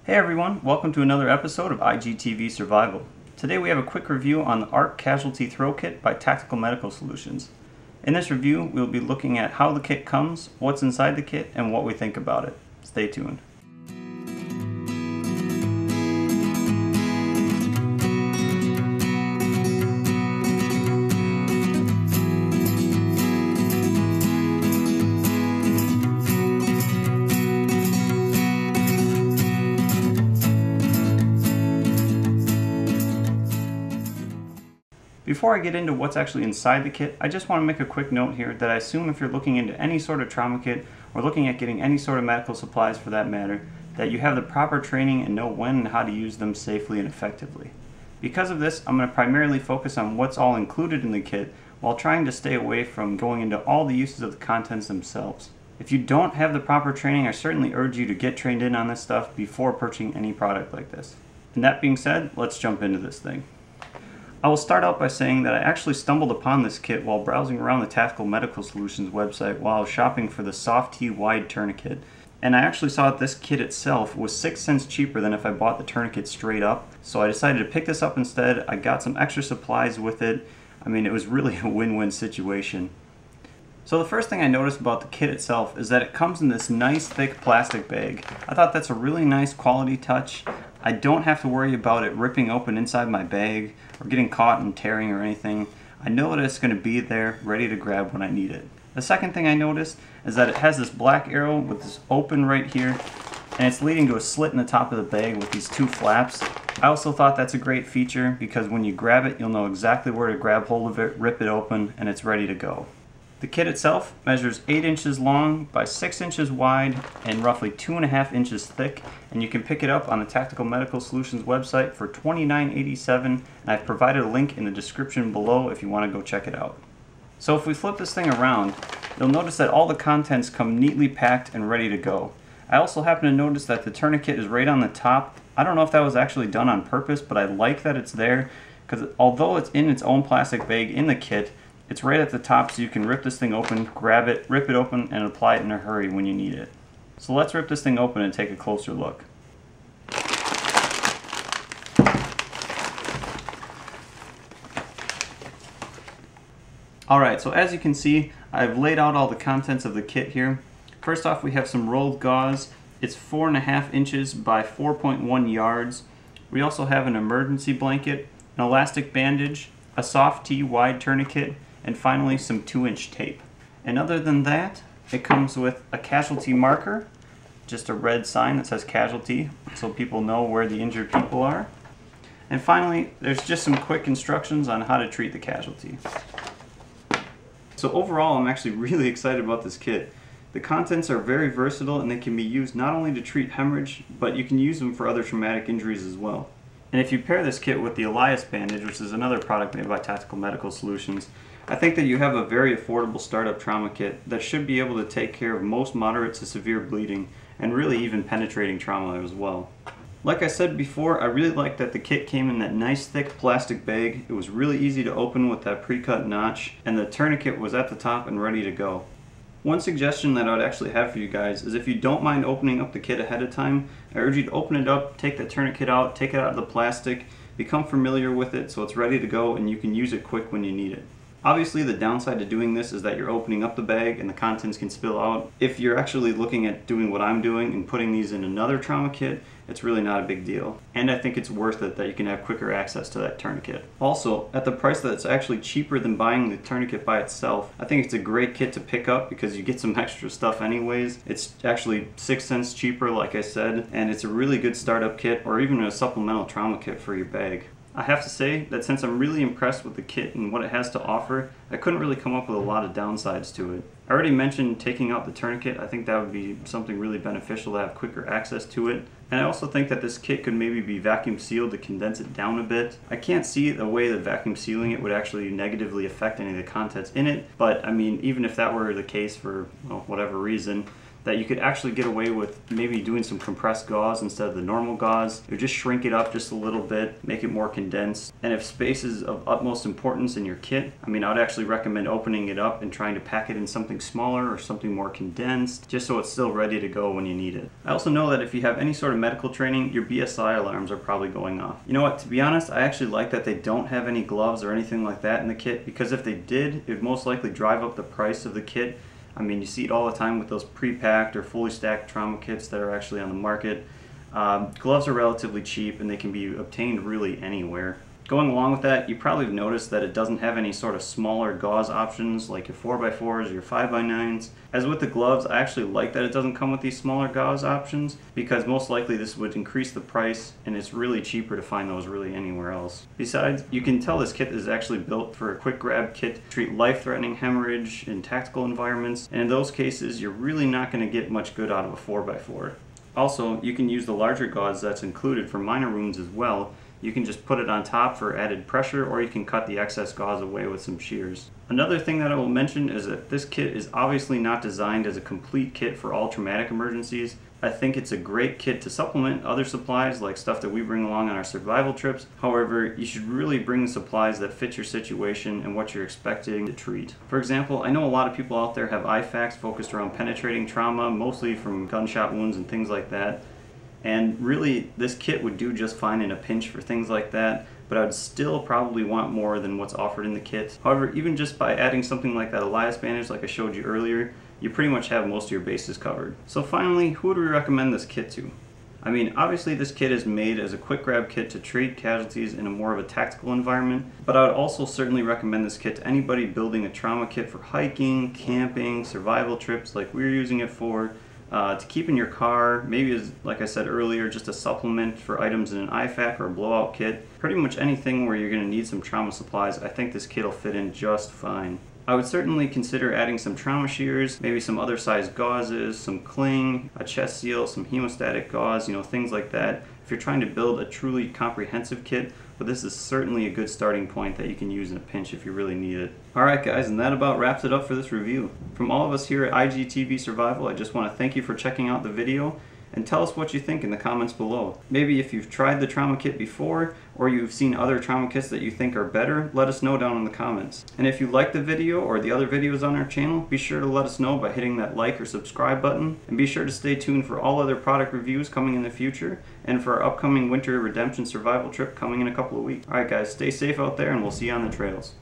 Hey everyone, welcome to another episode of IGTV Survival. Today we have a quick review on the ARK Casualty Throw Kit by Tactical Medical Solutions. In this review, we'll be looking at how the kit comes, what's inside the kit, and what we think about it. Stay tuned. Before I get into what's actually inside the kit, I just want to make a quick note here that I assume if you're looking into any sort of trauma kit or looking at getting any sort of medical supplies for that matter, that you have the proper training and know when and how to use them safely and effectively. Because of this, I'm going to primarily focus on what's all included in the kit while trying to stay away from going into all the uses of the contents themselves. If you don't have the proper training, I certainly urge you to get trained in on this stuff before purchasing any product like this. And that being said, let's jump into this thing. I will start out by saying that I actually stumbled upon this kit while browsing around the Tactical Medical Solutions website while I was shopping for the Soft T wide tourniquet. And I actually saw that this kit itself was 6 cents cheaper than if I bought the tourniquet straight up. So I decided to pick this up instead. I got some extra supplies with it. I mean, it was really a win-win situation. So the first thing I noticed about the kit itself is that it comes in this nice thick plastic bag. I thought that's a really nice quality touch. I don't have to worry about it ripping open inside my bag or getting caught and tearing or anything. I know that it's going to be there ready to grab when I need it. The second thing I noticed is that it has this black arrow with this open right here, and it's leading to a slit in the top of the bag with these two flaps. I also thought that's a great feature because when you grab it, you'll know exactly where to grab hold of it, rip it open, and it's ready to go. The kit itself measures 8 inches long by 6 inches wide and roughly 2.5 inches thick, and you can pick it up on the Tactical Medical Solutions website for $29.87, and I've provided a link in the description below if you want to go check it out. So if we flip this thing around, you'll notice that all the contents come neatly packed and ready to go. I also happen to notice that the tourniquet is right on the top. I don't know if that was actually done on purpose, but I like that it's there because although it's in its own plastic bag in the kit, it's right at the top so you can rip this thing open, grab it, rip it open, and apply it in a hurry when you need it. So let's rip this thing open and take a closer look. Alright, so as you can see, I've laid out all the contents of the kit here. First off, we have some rolled gauze. It's 4.5 inches by 4.1 yards. We also have an emergency blanket, an elastic bandage, a soft T wide tourniquet, and finally some 2-inch tape. And other than that, it comes with a casualty marker, just a red sign that says casualty so people know where the injured people are. And finally, there's just some quick instructions on how to treat the casualty. So overall, I'm actually really excited about this kit. The contents are very versatile and they can be used not only to treat hemorrhage, but you can use them for other traumatic injuries as well. And if you pair this kit with the Elias bandage, which is another product made by Tactical Medical Solutions, I think that you have a very affordable startup trauma kit that should be able to take care of most moderate to severe bleeding and really even penetrating trauma as well. Like I said before, I really like that the kit came in that nice thick plastic bag. It was really easy to open with that pre-cut notch, and the tourniquet was at the top and ready to go. One suggestion that I would actually have for you guys is if you don't mind opening up the kit ahead of time, I urge you to open it up, take the tourniquet out, take it out of the plastic, become familiar with it so it's ready to go and you can use it quick when you need it. Obviously, the downside to doing this is that you're opening up the bag and the contents can spill out. If you're actually looking at doing what I'm doing and putting these in another trauma kit, it's really not a big deal. And I think it's worth it that you can have quicker access to that tourniquet. Also, at the price that's actually cheaper than buying the tourniquet by itself, I think it's a great kit to pick up because you get some extra stuff anyways. It's actually 6 cents cheaper, like I said, and it's a really good startup kit or even a supplemental trauma kit for your bag. I have to say that since I'm really impressed with the kit and what it has to offer, I couldn't really come up with a lot of downsides to it. I already mentioned taking out the tourniquet. I think that would be something really beneficial to have quicker access to it. And I also think that this kit could maybe be vacuum sealed to condense it down a bit. I can't see the way that vacuum sealing it would actually negatively affect any of the contents in it, but I mean, even if that were the case for whatever reason, that you could actually get away with maybe doing some compressed gauze instead of the normal gauze. It would just shrink it up just a little bit, make it more condensed. And if space is of utmost importance in your kit, I mean, I would actually recommend opening it up and trying to pack it in something smaller or something more condensed, just so it's still ready to go when you need it. I also know that if you have any sort of medical training, your BSI alarms are probably going off. You know what, to be honest, I actually like that they don't have any gloves or anything like that in the kit, because if they did, it would most likely drive up the price of the kit. I mean, you see it all the time with those pre-packed or fully stacked trauma kits that are actually on the market. Gloves are relatively cheap and they can be obtained really anywhere. Going along with that, you probably have noticed that it doesn't have any sort of smaller gauze options like your 4x4s or your 5x9s. As with the gloves, I actually like that it doesn't come with these smaller gauze options, because most likely this would increase the price and it's really cheaper to find those really anywhere else. Besides, you can tell this kit is actually built for a quick grab kit to treat life-threatening hemorrhage in tactical environments, and in those cases you're really not going to get much good out of a 4x4. Also, you can use the larger gauze that's included for minor wounds as well. You can just put it on top for added pressure, or you can cut the excess gauze away with some shears. Another thing that I will mention is that this kit is obviously not designed as a complete kit for all traumatic emergencies. I think it's a great kit to supplement other supplies like stuff that we bring along on our survival trips. However, you should really bring the supplies that fit your situation and what you're expecting to treat. For example, I know a lot of people out there have IFAKs focused around penetrating trauma, mostly from gunshot wounds and things like that. And really, this kit would do just fine in a pinch for things like that, but I would still probably want more than what's offered in the kit. However, even just by adding something like that Elias bandage like I showed you earlier, you pretty much have most of your bases covered. So finally, who would we recommend this kit to? I mean, obviously this kit is made as a quick grab kit to treat casualties in a more of a tactical environment, but I would also certainly recommend this kit to anybody building a trauma kit for hiking, camping, survival trips like we're using it for, to keep in your car, maybe as, like I said earlier, just a supplement for items in an IFAK or a blowout kit. Pretty much anything where you're going to need some trauma supplies, I think this kit will fit in just fine. I would certainly consider adding some trauma shears, maybe some other size gauzes, some cling, a chest seal, some hemostatic gauze, you know, things like that, if you're trying to build a truly comprehensive kit. But this is certainly a good starting point that you can use in a pinch if you really need it. Alright guys, and that about wraps it up for this review. From all of us here at IGTV Survival, I just want to thank you for checking out the video, and tell us what you think in the comments below. Maybe if you've tried the trauma kit before, or you've seen other trauma kits that you think are better, let us know down in the comments. And if you like the video or the other videos on our channel, be sure to let us know by hitting that like or subscribe button, and be sure to stay tuned for all other product reviews coming in the future, and for our upcoming winter redemption survival trip coming in a couple of weeks. Alright guys, stay safe out there, and we'll see you on the trails.